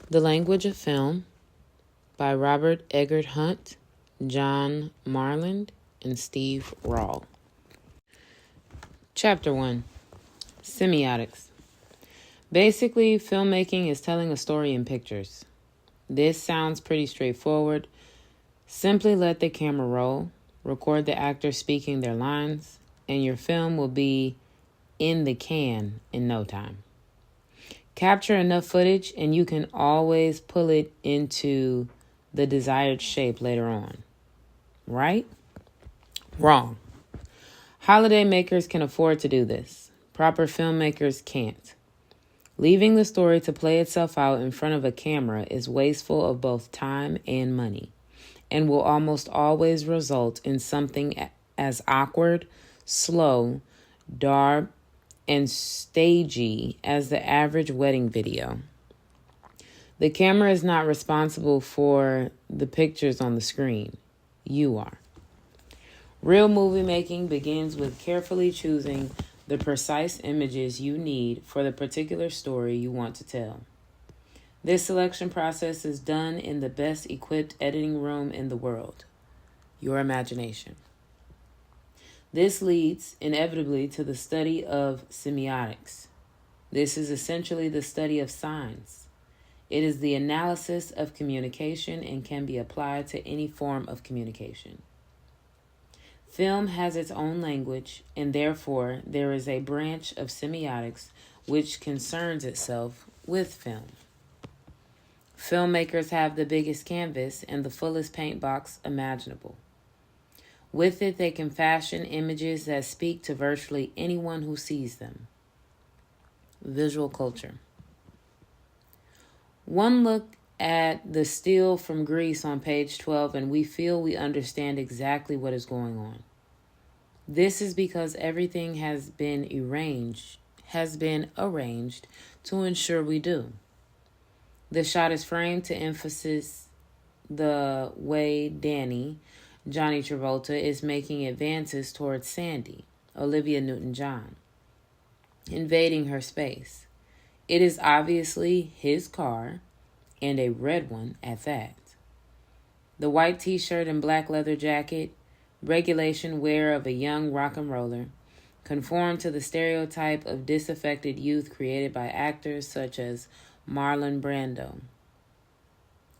The Language of Film by Robert Eggert Hunt, John Marland, and Steve Rawle. Chapter 1. Semiotics. Basically, filmmaking is telling a story in pictures. This sounds pretty straightforward. Simply let the camera roll, record the actors speaking their lines, and your film will be in the can in no time. Capture enough footage and you can always pull it into the desired shape later on. Right? Wrong. Holiday makers can afford to do this. Proper filmmakers can't. Leaving the story to play itself out in front of a camera is wasteful of both time and money, and will almost always result in something as awkward, slow, dark, and stagey as the average wedding video. The camera is not responsible for the pictures on the screen. You are. Real movie making begins with carefully choosing the precise images you need for the particular story you want to tell. This selection process is done in the best equipped editing room in the world, your imagination. This leads inevitably to the study of semiotics. This is essentially the study of signs. It is the analysis of communication and can be applied to any form of communication. Film has its own language, and therefore there is a branch of semiotics which concerns itself with film. Filmmakers have the biggest canvas and the fullest paint box imaginable. With it, they can fashion images that speak to virtually anyone who sees them. Visual culture. One look at the still from Greece on page 12 and we feel we understand exactly what is going on. This is because everything has been arranged to ensure we do. The shot is framed to emphasize the way Johnny Travolta, is making advances towards Sandy, Olivia Newton-John, invading her space. It is obviously his car, and a red one at that. The white t-shirt and black leather jacket, regulation wear of a young rock and roller, conform to the stereotype of disaffected youth created by actors such as Marlon Brando.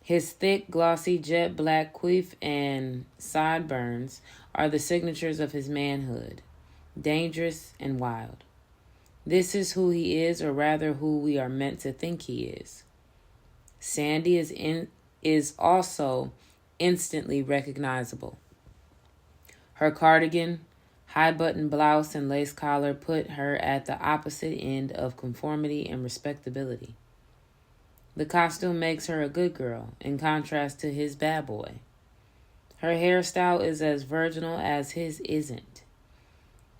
His thick, glossy, jet black coif and sideburns are the signatures of his manhood, dangerous and wild. This is who he is, or rather who we are meant to think he is. Sandy is also instantly recognizable. Her cardigan, high-button blouse, and lace collar put her at the opposite end of conformity and respectability. The costume makes her a good girl, in contrast to his bad boy. Her hairstyle is as virginal as his isn't.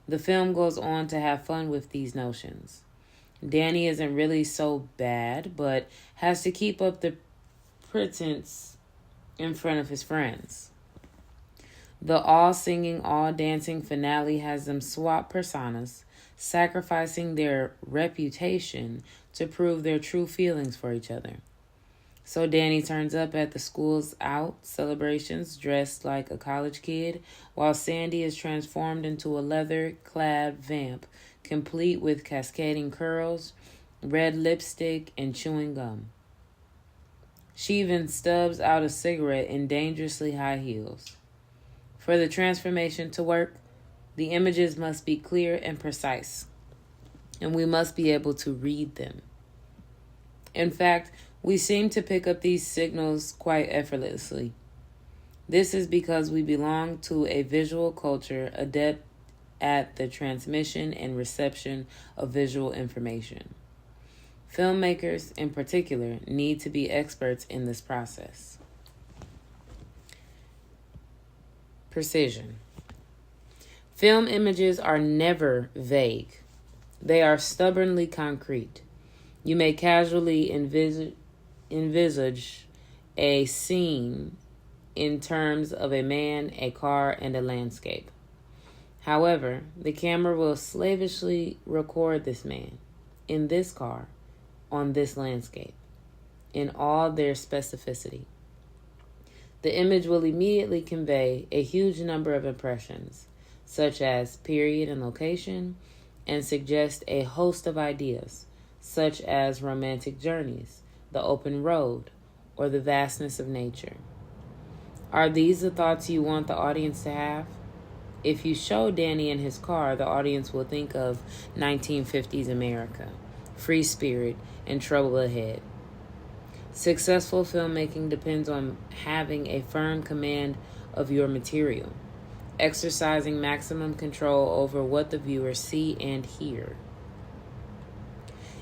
The film goes on to have fun with these notions. Danny isn't really so bad, but has to keep up the pretense in front of his friends. The all-singing, all-dancing finale has them swap personas, sacrificing their reputation to prove their true feelings for each other. So Danny turns up at the school's out celebrations dressed like a college kid, while Sandy is transformed into a leather-clad vamp, complete with cascading curls, red lipstick, and chewing gum. She even stubs out a cigarette in dangerously high heels. For the transformation to work, the images must be clear and precise, and we must be able to read them. In fact, we seem to pick up these signals quite effortlessly. This is because we belong to a visual culture adept at the transmission and reception of visual information. Filmmakers, in particular, need to be experts in this process. Precision. Film images are never vague. They are stubbornly concrete. You may casually envisage a scene in terms of a man, a car, and a landscape. However, the camera will slavishly record this man in this car on this landscape. in all their specificity. The image will immediately convey a huge number of impressions, such as period and location, and suggest a host of ideas, such as romantic journeys, the open road, or the vastness of nature. Are these the thoughts you want the audience to have? If you show Danny in his car, the audience will think of 1950s America, free spirit, and trouble ahead. Successful filmmaking depends on having a firm command of your material, exercising maximum control over what the viewers see and hear.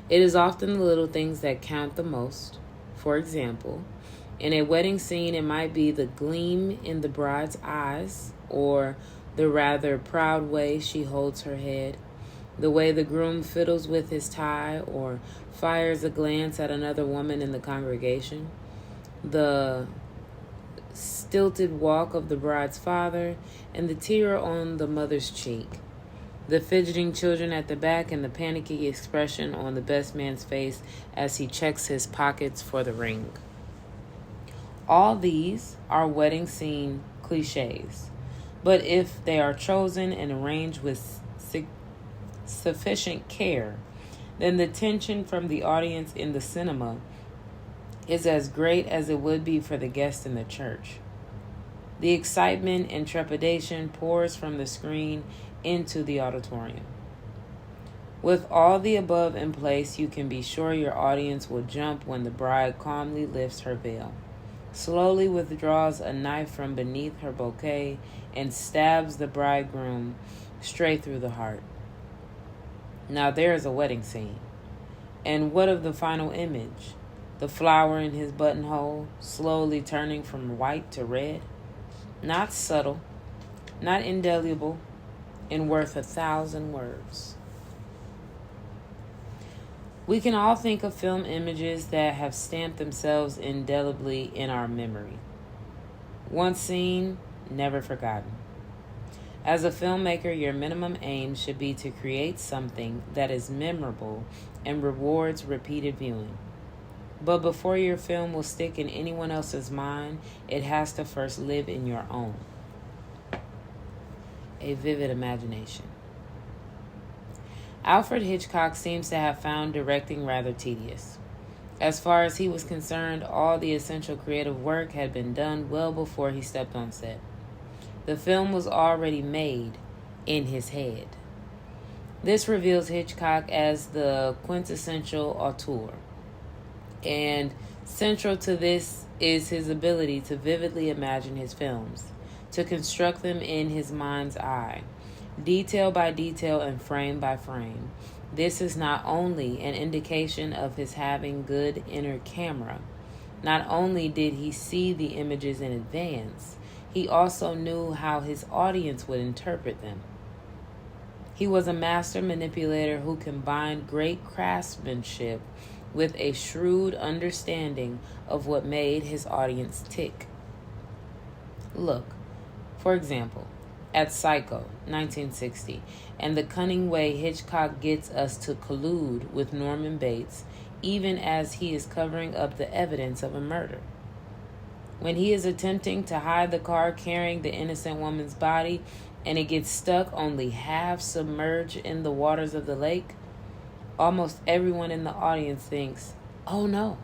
It is often the little things that count the most. For example, in a wedding scene, it might be the gleam in the bride's eyes, or the rather proud way she holds her head, the way the groom fiddles with his tie or fires a glance at another woman in the congregation, the stilted walk of the bride's father, and the tear on the mother's cheek, the fidgeting children at the back, and the panicky expression on the best man's face as he checks his pockets for the ring. All these are wedding scene cliches, but if they are chosen and arranged with sufficient care, then the tension from the audience in the cinema is as great as it would be for the guest in the church. The excitement and trepidation pours from the screen into the auditorium. With all the above in place, you can be sure your audience will jump when the bride calmly lifts her veil, slowly withdraws a knife from beneath her bouquet, and stabs the bridegroom straight through the heart. Now there's a wedding scene. And what of the final image? The flower in his buttonhole, slowly turning from white to red? Not subtle, not indelible, and worth 1,000 words. We can all think of film images that have stamped themselves indelibly in our memory. Once seen, never forgotten. As a filmmaker, your minimum aim should be to create something that is memorable and rewards repeated viewing. But before your film will stick in anyone else's mind, it has to first live in your own. A vivid imagination. Alfred Hitchcock seems to have found directing rather tedious. As far as he was concerned, all the essential creative work had been done well before he stepped on set. The film was already made in his head. This reveals Hitchcock as the quintessential auteur. And central to this is his ability to vividly imagine his films, to construct them in his mind's eye, detail by detail and frame by frame. This is not only an indication of his having good inner camera. Not only did he see the images in advance, he also knew how his audience would interpret them. He was a master manipulator who combined great craftsmanship with a shrewd understanding of what made his audience tick. Look, for example, at Psycho, 1960, and the cunning way Hitchcock gets us to collude with Norman Bates, even as he is covering up the evidence of a murder. When he is attempting to hide the car carrying the innocent woman's body, and it gets stuck only half submerged in the waters of the lake, almost everyone in the audience thinks, "Oh no."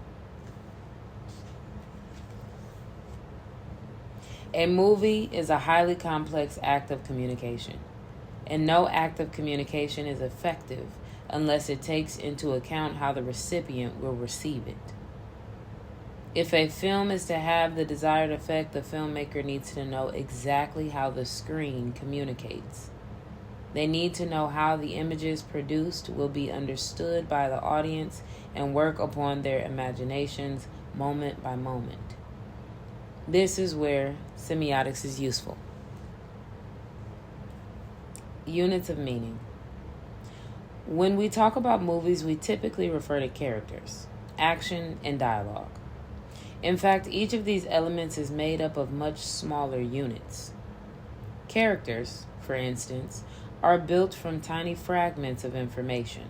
A movie is a highly complex act of communication, and no act of communication is effective unless it takes into account how the recipient will receive it. If a film is to have the desired effect, the filmmaker needs to know exactly how the screen communicates. They need to know how the images produced will be understood by the audience and work upon their imaginations moment by moment. This is where semiotics is useful. Units of meaning. When we talk about movies, we typically refer to characters, action, and dialogue. In fact, each of these elements is made up of much smaller units. Characters, for instance, are built from tiny fragments of information.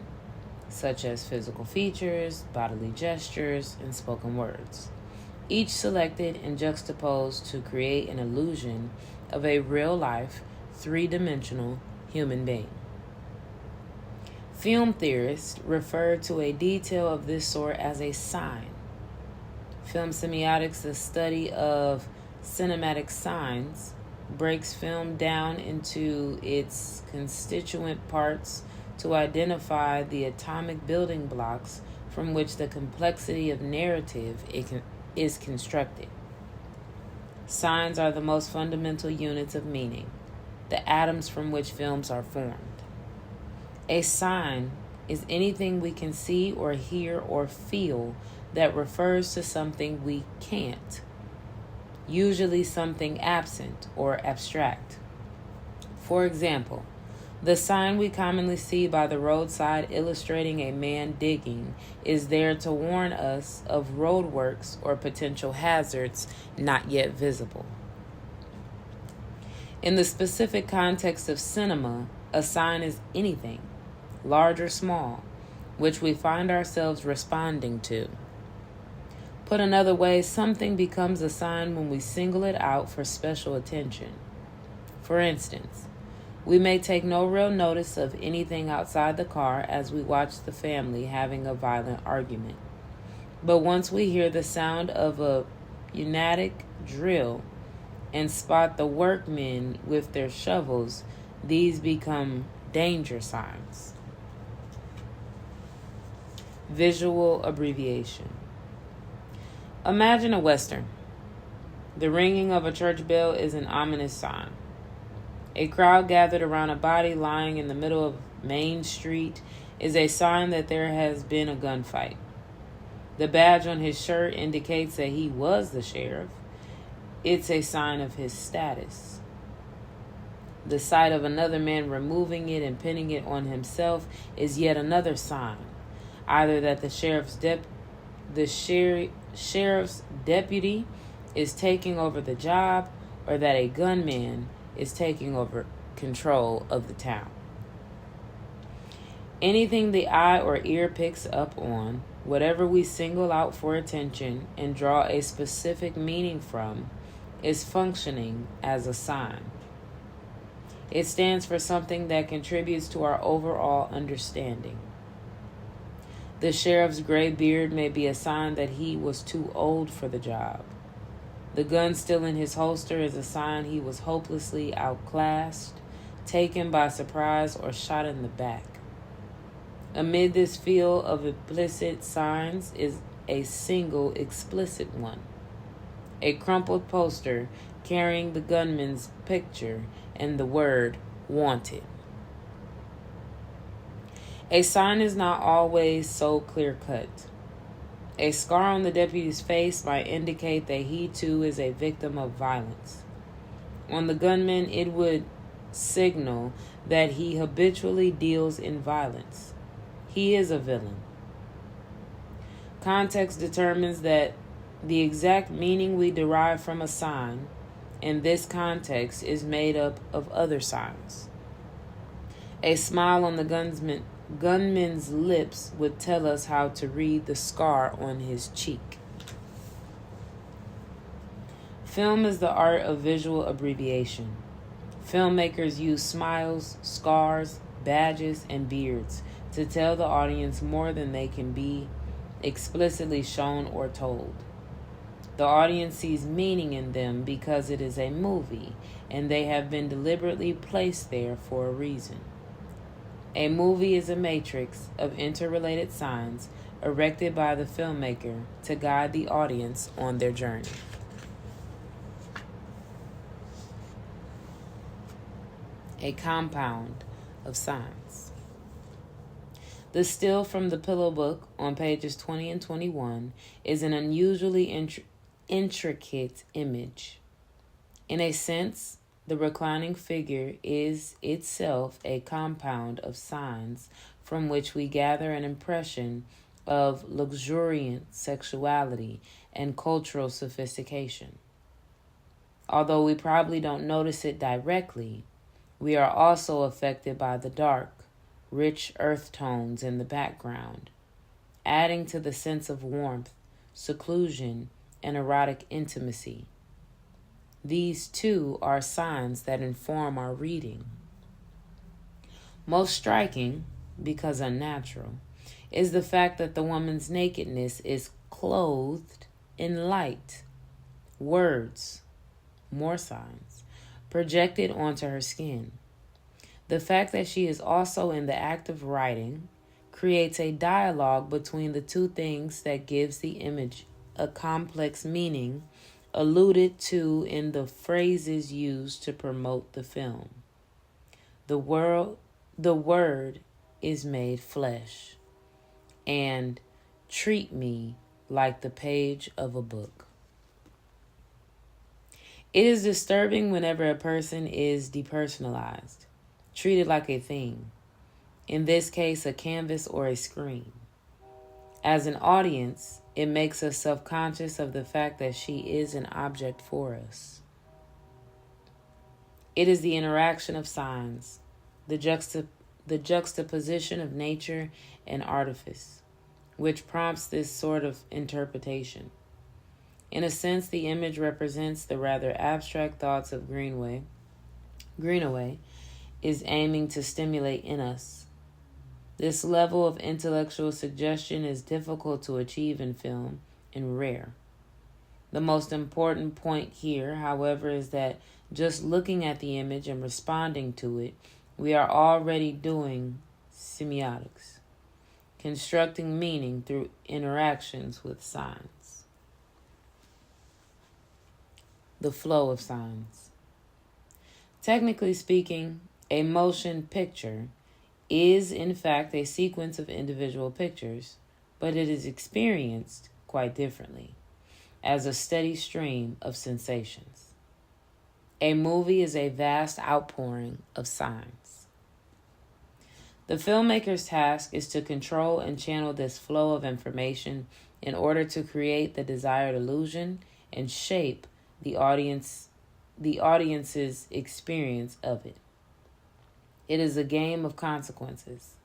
such as physical features, bodily gestures, and spoken words, each selected and juxtaposed to create an illusion of a real-life, three-dimensional human being. Film theorists refer to a detail of this sort as a sign. Film semiotics, the study of cinematic signs, breaks film down into its constituent parts to identify the atomic building blocks from which the complexity of narrative is constructed. Signs are the most fundamental units of meaning, the atoms from which films are formed. A sign is anything we can see or hear or feel that refers to something we can't, usually something absent or abstract. For example, the sign we commonly see by the roadside illustrating a man digging is there to warn us of roadworks or potential hazards not yet visible. In the specific context of cinema, a sign is anything, large or small, which we find ourselves responding to. Put another way, something becomes a sign when we single it out for special attention. For instance, we may take no real notice of anything outside the car as we watch the family having a violent argument. But once we hear the sound of a pneumatic drill and spot the workmen with their shovels, these become danger signs. Visual abbreviation. Imagine a Western. The ringing of a church bell is an ominous sign. A crowd gathered around a body lying in the middle of Main Street is a sign that there has been a gunfight. The badge on his shirt indicates that he was the sheriff. It's a sign of his status. The sight of another man removing it and pinning it on himself is yet another sign, either that the sheriff's deputy is taking over the job or that a gunman is taking over control of the town. Anything the eye or ear picks up on, whatever we single out for attention and draw a specific meaning from, is functioning as a sign. It stands for something that contributes to our overall understanding. The sheriff's gray beard may be a sign that he was too old for the job. The gun still in his holster is a sign he was hopelessly outclassed, taken by surprise, or shot in the back. Amid this field of implicit signs is a single explicit one. A crumpled poster carrying the gunman's picture and the word "wanted." A sign is not always so clear-cut. A scar on the deputy's face might indicate that he too is a victim of violence. On the gunman, it would signal that he habitually deals in violence. He is a villain. Context determines that the exact meaning we derive from a sign in this context is made up of other signs. A smile on the gunman's lips would tell us how to read the scar on his cheek. Film is the art of visual abbreviation. Filmmakers use smiles, scars, badges, and beards to tell the audience more than they can be explicitly shown or told. The audience sees meaning in them because it is a movie, and they have been deliberately placed there for a reason. A movie is a matrix of interrelated signs erected by the filmmaker to guide the audience on their journey. A compound of signs. The still from the Pillow Book on pages 20 and 21 is an unusually intricate image. In a sense, the reclining figure is itself a compound of signs from which we gather an impression of luxuriant sexuality and cultural sophistication. Although we probably don't notice it directly, we are also affected by the dark, rich earth tones in the background, adding to the sense of warmth, seclusion, and erotic intimacy. These, too, are signs that inform our reading. Most striking, because unnatural, is the fact that the woman's nakedness is clothed in light, words, more signs, projected onto her skin. The fact that she is also in the act of writing creates a dialogue between the two things that gives the image a complex meaning alluded to in the phrases used to promote the film. The word is made flesh, and treat me like the page of a book. It is disturbing whenever a person is depersonalized, treated like a thing, in this case a canvas or a screen. As an audience, it makes us self-conscious of the fact that she is an object for us. It is the interaction of signs, the juxtaposition of nature and artifice, which prompts this sort of interpretation. In a sense, the image represents the rather abstract thoughts of Greenaway is aiming to stimulate in us. This level of intellectual suggestion is difficult to achieve in film and rare. The most important point here, however, is that just looking at the image and responding to it, we are already doing semiotics, constructing meaning through interactions with signs. The flow of signs. Technically speaking, a motion picture is in fact a sequence of individual pictures, but it is experienced quite differently, as a steady stream of sensations. A movie is a vast outpouring of signs. The filmmaker's task is to control and channel this flow of information in order to create the desired illusion and shape the audience's experience of it. It is a game of consequences.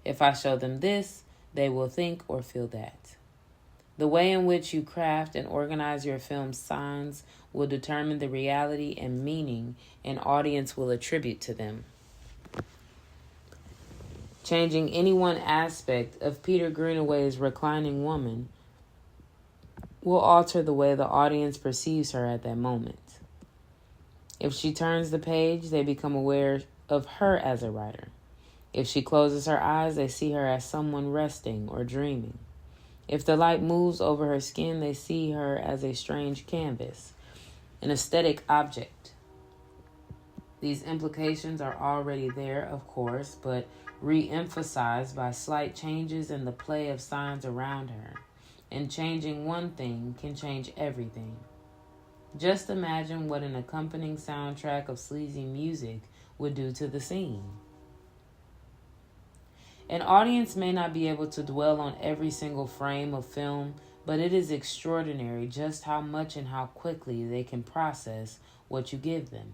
If I show them this, they will think or feel that. The way in which you craft and organize your film's signs will determine the reality and meaning an audience will attribute to them. Changing any one aspect of Peter Greenaway's reclining woman will alter the way the audience perceives her at that moment. If she turns the page, they become aware of her as a writer. If she closes her eyes, they see her as someone resting or dreaming. If the light moves over her skin, they see her as a strange canvas, an aesthetic object. These implications are already there, of course, but re-emphasized by slight changes in the play of signs around her. And changing one thing can change everything. Just imagine what an accompanying soundtrack of sleazy music would do to the scene. An audience may not be able to dwell on every single frame of film, but it is extraordinary just how much and how quickly they can process what you give them.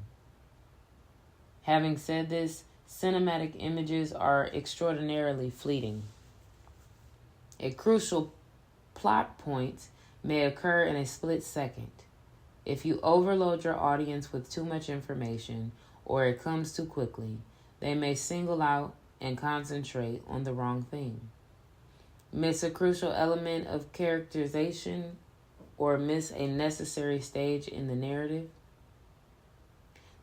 Having said this, cinematic images are extraordinarily fleeting. A crucial plot point may occur in a split second. If you overload your audience with too much information or it comes too quickly, they may single out and concentrate on the wrong thing, miss a crucial element of characterization, or miss a necessary stage in the narrative.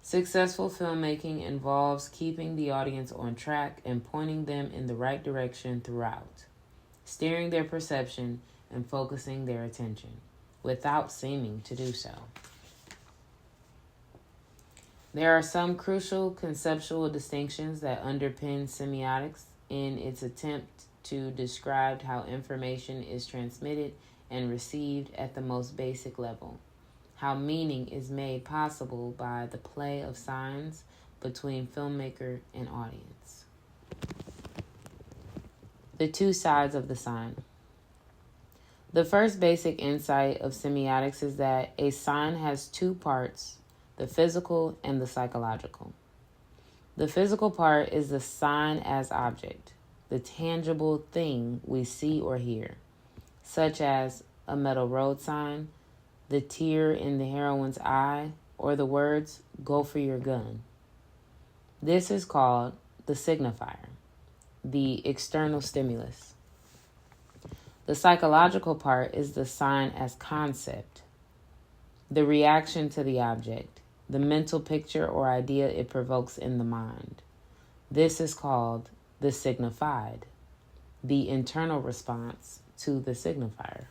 Successful filmmaking involves keeping the audience on track and pointing them in the right direction throughout, steering their perception and focusing their attention without seeming to do so. There are some crucial conceptual distinctions that underpin semiotics in its attempt to describe how information is transmitted and received at the most basic level, how meaning is made possible by the play of signs between filmmaker and audience. The two sides of the sign. The first basic insight of semiotics is that a sign has two parts, the physical and the psychological. The physical part is the sign as object, the tangible thing we see or hear, such as a metal road sign, the tear in the heroine's eye, or the words, "Go for your gun." This is called the signifier, the external stimulus. The psychological part is the sign as concept, the reaction to the object, the mental picture or idea it provokes in the mind. This is called the signified, the internal response to the signifier.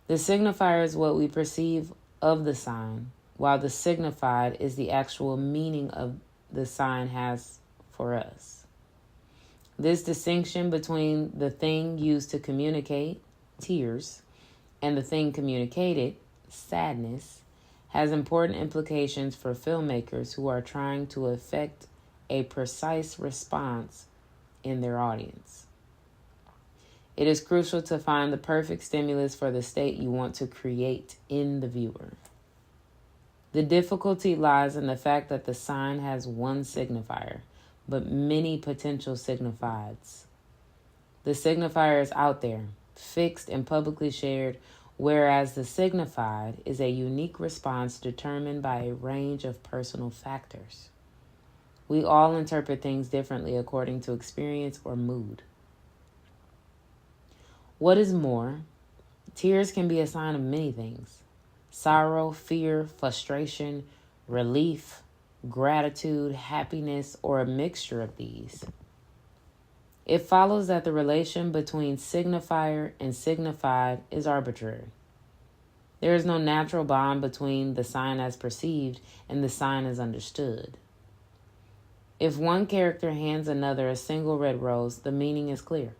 The signifier is what we perceive of the sign, while the signified is the actual meaning of the sign has for us. This distinction between the thing used to communicate, tears, and the thing communicated, sadness, has important implications for filmmakers who are trying to effect a precise response in their audience. It is crucial to find the perfect stimulus for the state you want to create in the viewer. The difficulty lies in the fact that the sign has one signifier, but many potential signifieds. The signifier is out there, fixed and publicly shared, whereas the signified is a unique response determined by a range of personal factors. We all interpret things differently according to experience or mood. What is more, tears can be a sign of many things: sorrow, fear, frustration, relief, gratitude, happiness, or a mixture of these. It follows that the relation between signifier and signified is arbitrary. There is no natural bond between the sign as perceived and the sign as understood. If one character hands another a single red rose, the meaning is clear.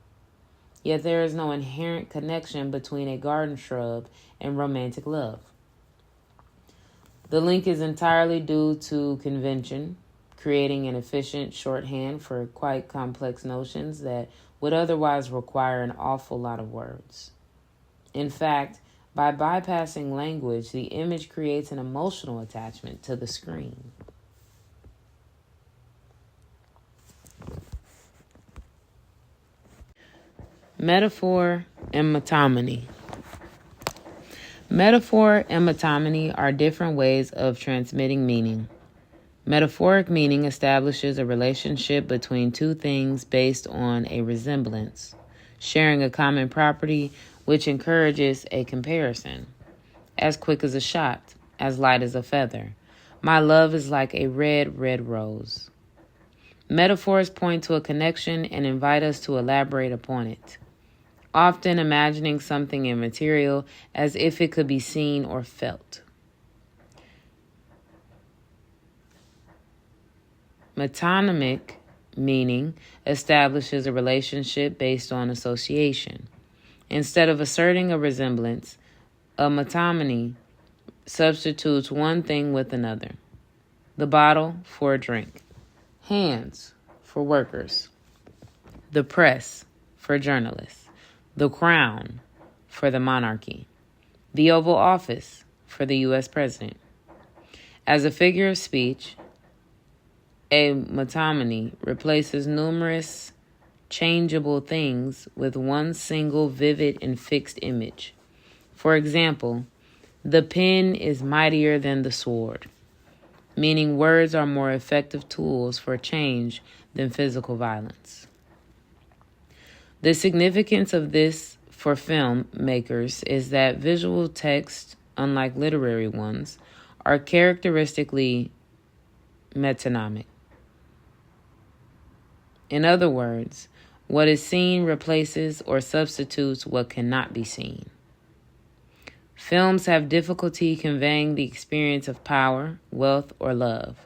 Yet there is no inherent connection between a garden shrub and romantic love. The link is entirely due to convention, creating an efficient shorthand for quite complex notions that would otherwise require an awful lot of words. In fact, by bypassing language, the image creates an emotional attachment to the screen. Metaphor and metonymy. Metaphor and metonymy are different ways of transmitting meaning. Metaphoric meaning establishes a relationship between two things based on a resemblance, sharing a common property which encourages a comparison. As quick as a shot, as light as a feather. My love is like a red, red rose. Metaphors point to a connection and invite us to elaborate upon it, often imagining something immaterial as if it could be seen or felt. Metonymic meaning establishes a relationship based on association. Instead of asserting a resemblance, a metonymy substitutes one thing with another. The bottle for a drink. Hands for workers. The press for journalists. The crown for the monarchy. The Oval Office for the U.S. president. As a figure of speech, a metonymy replaces numerous changeable things with one single vivid and fixed image. For example, the pen is mightier than the sword, meaning words are more effective tools for change than physical violence. The significance of this for filmmakers is that visual texts, unlike literary ones, are characteristically metonymic. In other words, what is seen replaces or substitutes what cannot be seen. Films have difficulty conveying the experience of power, wealth, or love,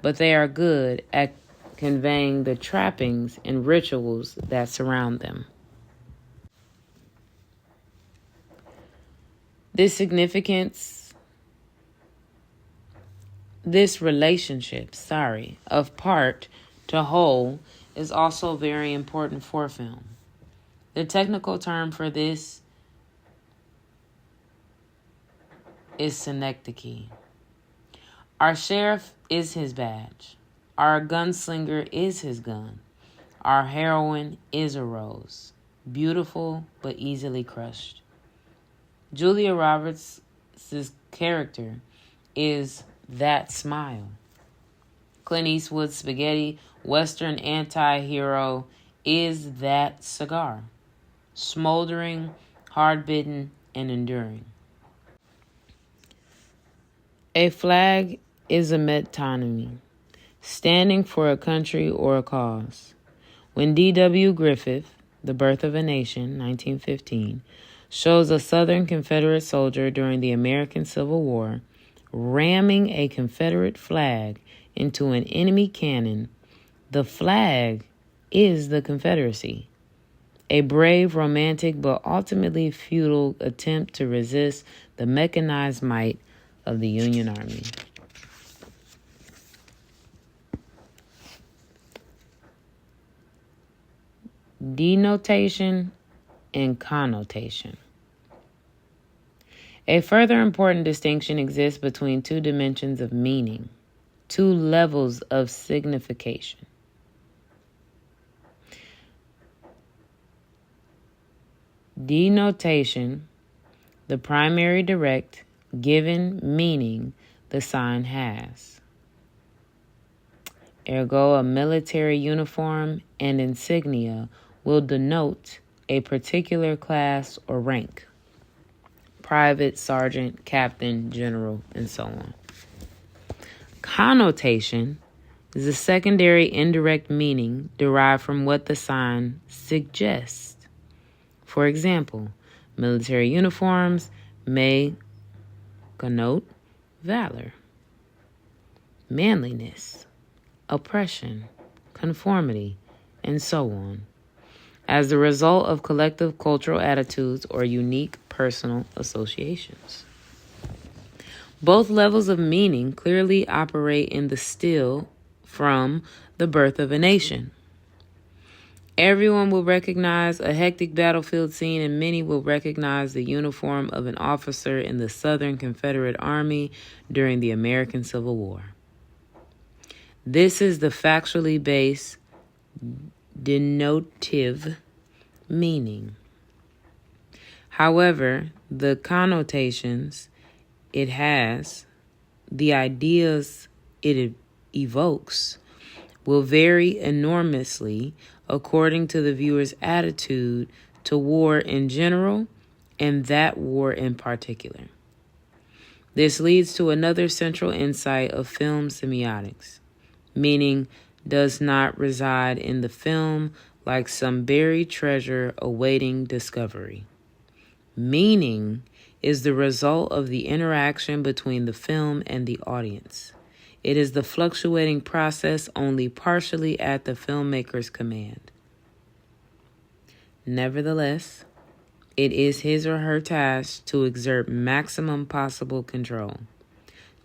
but they are good at conveying the trappings and rituals that surround them. This relationship, of part to whole is also very important for film. The technical term for this is synecdoche. Our sheriff is his badge. Our gunslinger is his gun. Our heroine is a rose, beautiful but easily crushed. Julia Roberts' character is that smile. Clint Eastwood's spaghetti Western anti-hero is that cigar, smoldering, hard-bitten, and enduring. A flag is a metonymy, standing for a country or a cause. When D.W. Griffith, The Birth of a Nation, 1915, shows a Southern Confederate soldier during the American Civil War ramming a Confederate flag into an enemy cannon, the flag is the Confederacy. A brave, romantic, but ultimately futile attempt to resist the mechanized might of the Union Army. Denotation and connotation. A further important distinction exists between two dimensions of meaning, two levels of signification. Denotation, the primary direct, given meaning the sign has. Ergo, a military uniform and insignia will denote a particular class or rank. Private, sergeant, captain, general, and so on. Connotation is a secondary indirect meaning derived from what the sign suggests. For example, military uniforms may connote valor, manliness, oppression, conformity, and so on, as the result of collective cultural attitudes or unique personal associations. Both levels of meaning clearly operate in the still from The Birth of a Nation. Everyone will recognize a hectic battlefield scene, and many will recognize the uniform of an officer in the Southern Confederate Army during the American Civil War. This is the factually based denotative meaning. However, the connotations it has, the ideas it evokes, will vary enormously according to the viewer's attitude to war in general and that war in particular. This leads to another central insight of film semiotics. Meaning does not reside in the film like some buried treasure awaiting discovery. Meaning is the result of the interaction between the film and the audience. It is the fluctuating process only partially at the filmmaker's command. Nevertheless, it is his or her task to exert maximum possible control,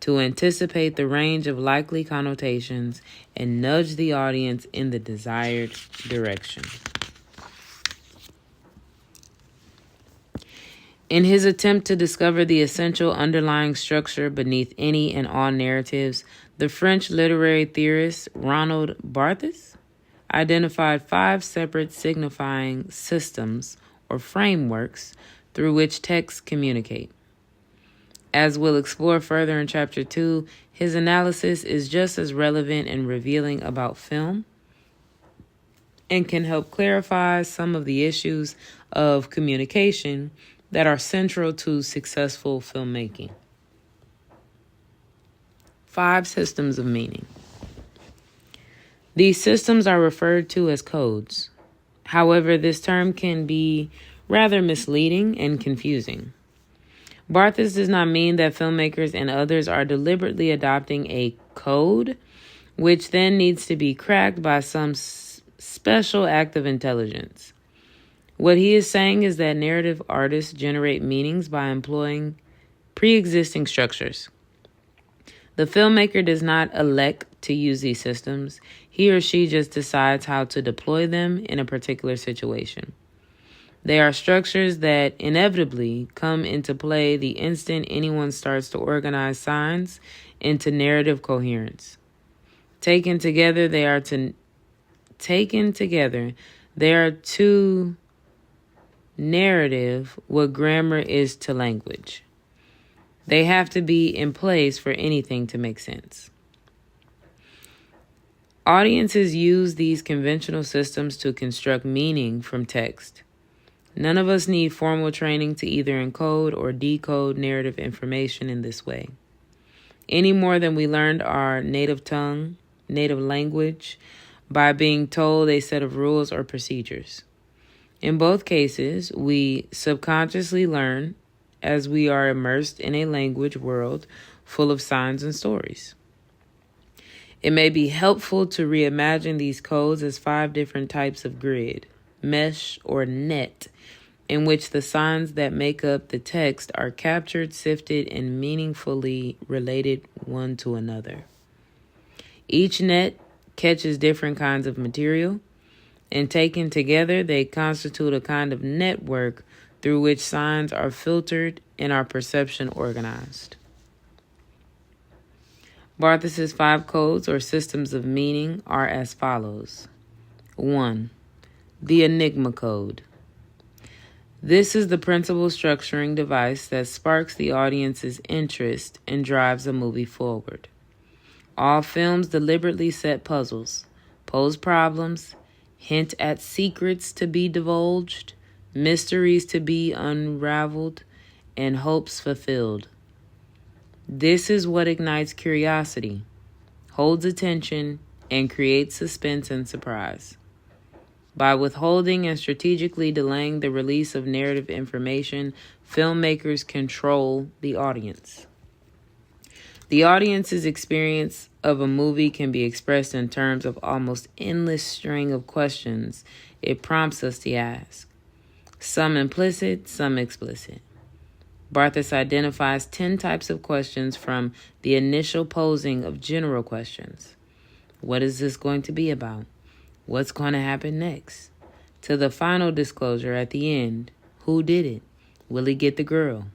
to anticipate the range of likely connotations and nudge the audience in the desired direction. In his attempt to discover the essential underlying structure beneath any and all narratives, the French literary theorist Ronald Barthes identified 5 separate signifying systems or frameworks through which texts communicate. As we'll explore further in Chapter 2, his analysis is just as relevant and revealing about film and can help clarify some of the issues of communication that are central to successful filmmaking. 5 systems of meaning. These systems are referred to as codes. However, this term can be rather misleading and confusing. Barthes does not mean that filmmakers and others are deliberately adopting a code, which then needs to be cracked by some special act of intelligence. What he is saying is that narrative artists generate meanings by employing pre-existing structures. The filmmaker does not elect to use these systems. He or she just decides how to deploy them in a particular situation. They are structures that inevitably come into play the instant anyone starts to organize signs into narrative coherence. Taken together, they are to narrative what grammar is to language. They have to be in place for anything to make sense. Audiences use these conventional systems to construct meaning from text. None of us need formal training to either encode or decode narrative information in this way, any more than we learned our native language, by being told a set of rules or procedures. In both cases, we subconsciously learn as we are immersed in a language world full of signs and stories. It may be helpful to reimagine these codes as 5 different types of grid, mesh, or net, in which the signs that make up the text are captured, sifted, and meaningfully related one to another. Each net catches different kinds of material, and taken together, they constitute a kind of network through which signs are filtered and our perception organized. Barthes's 5 codes or systems of meaning are as follows. 1. The Enigma Code. This is the principal structuring device that sparks the audience's interest and drives a movie forward. All films deliberately set puzzles, pose problems, hint at secrets to be divulged, mysteries to be unraveled, and hopes fulfilled. This is what ignites curiosity, holds attention, and creates suspense and surprise. By withholding and strategically delaying the release of narrative information, filmmakers control the audience. The audience's experience of a movie can be expressed in terms of almost endless string of questions it prompts us to ask, some implicit, some explicit. Barthes identifies 10 types of questions from the initial posing of general questions. What is this going to be about? What's going to happen next? To the final disclosure at the end, who did it? Will he get the girl?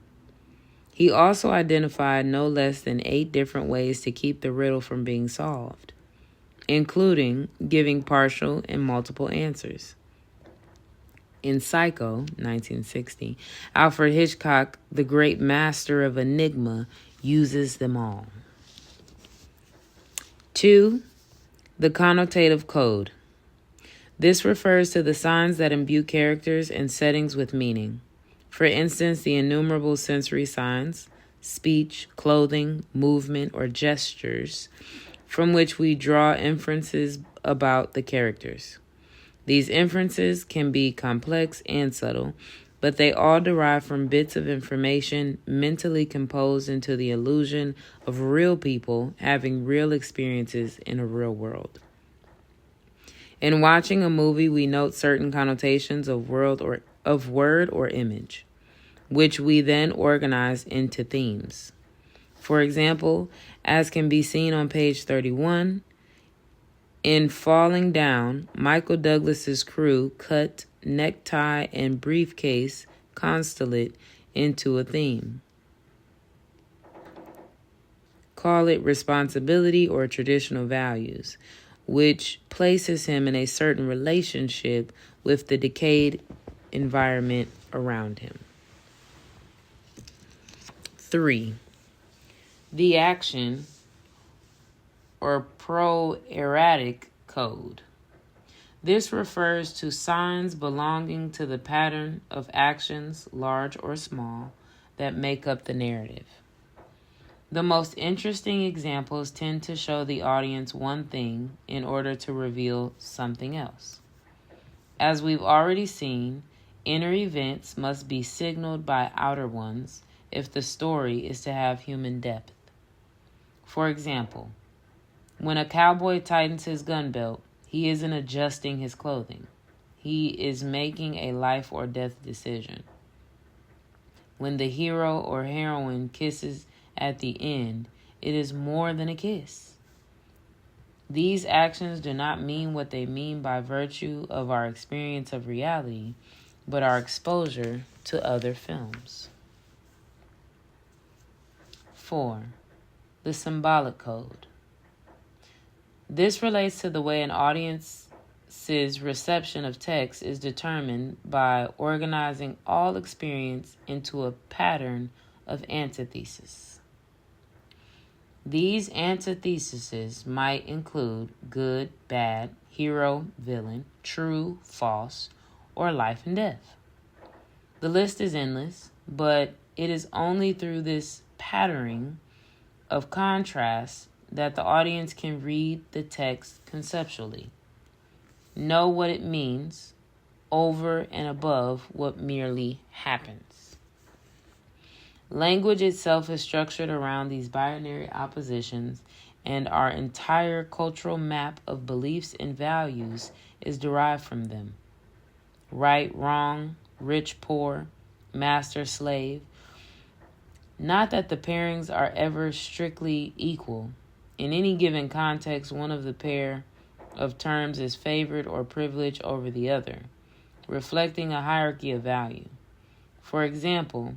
He also identified no less than 8 different ways to keep the riddle from being solved, including giving partial and multiple answers. In Psycho, 1960, Alfred Hitchcock, the great master of enigma, uses them all. 2. The connotative code. This refers to the signs that imbue characters and settings with meaning. For instance, the innumerable sensory signs, speech, clothing, movement, or gestures, from which we draw inferences about the characters. These inferences can be complex and subtle, but they all derive from bits of information mentally composed into the illusion of real people having real experiences in a real world. In watching a movie, we note certain connotations of word or image, which we then organize into themes. For example, as can be seen on page 31, in Falling Down, Michael Douglas's crew cut necktie and briefcase constellate into a theme. Call it responsibility or traditional values, which places him in a certain relationship with the decayed environment around him. 3. The action or pro-erratic code. This refers to signs belonging to the pattern of actions, large or small, that make up the narrative. The most interesting examples tend to show the audience one thing in order to reveal something else. As we've already seen, inner events must be signaled by outer ones if the story is to have human depth. For example, when a cowboy tightens his gun belt, he isn't adjusting his clothing. He is making a life or death decision. When the hero or heroine kisses at the end, it is more than a kiss. These actions do not mean what they mean by virtue of our experience of reality, but our exposure to other films. 4. The symbolic code. This relates to the way an audience's reception of text is determined by organizing all experience into a pattern of antitheses. These antitheses might include good, bad, hero, villain, true, false, or life and death. The list is endless, but it is only through this patterning of contrast that the audience can read the text conceptually, know what it means over and above what merely happens. Language itself is structured around these binary oppositions, and our entire cultural map of beliefs and values is derived from them. Right, wrong, rich, poor, master, slave. Not that the pairings are ever strictly equal. In any given context, one of the pair of terms is favored or privileged over the other, reflecting a hierarchy of value. For example,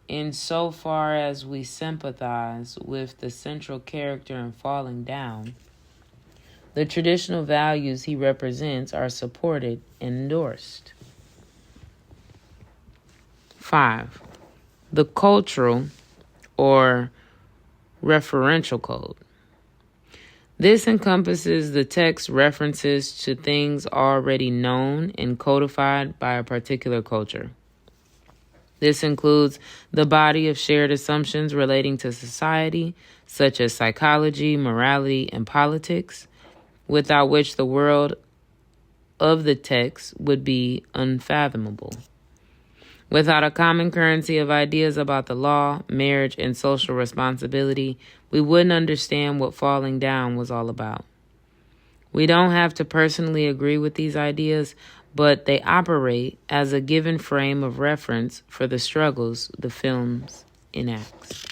insofar as we sympathize with the central character in Falling Down, the traditional values he represents are supported and endorsed. 5. The cultural or referential code. This encompasses the text references to things already known and codified by a particular culture. This includes the body of shared assumptions relating to society, such as psychology, morality, and politics, without which the world of the text would be unfathomable. Without a common currency of ideas about the law, marriage, and social responsibility, we wouldn't understand what Falling Down was all about. We don't have to personally agree with these ideas, but they operate as a given frame of reference for the struggles the film enacts.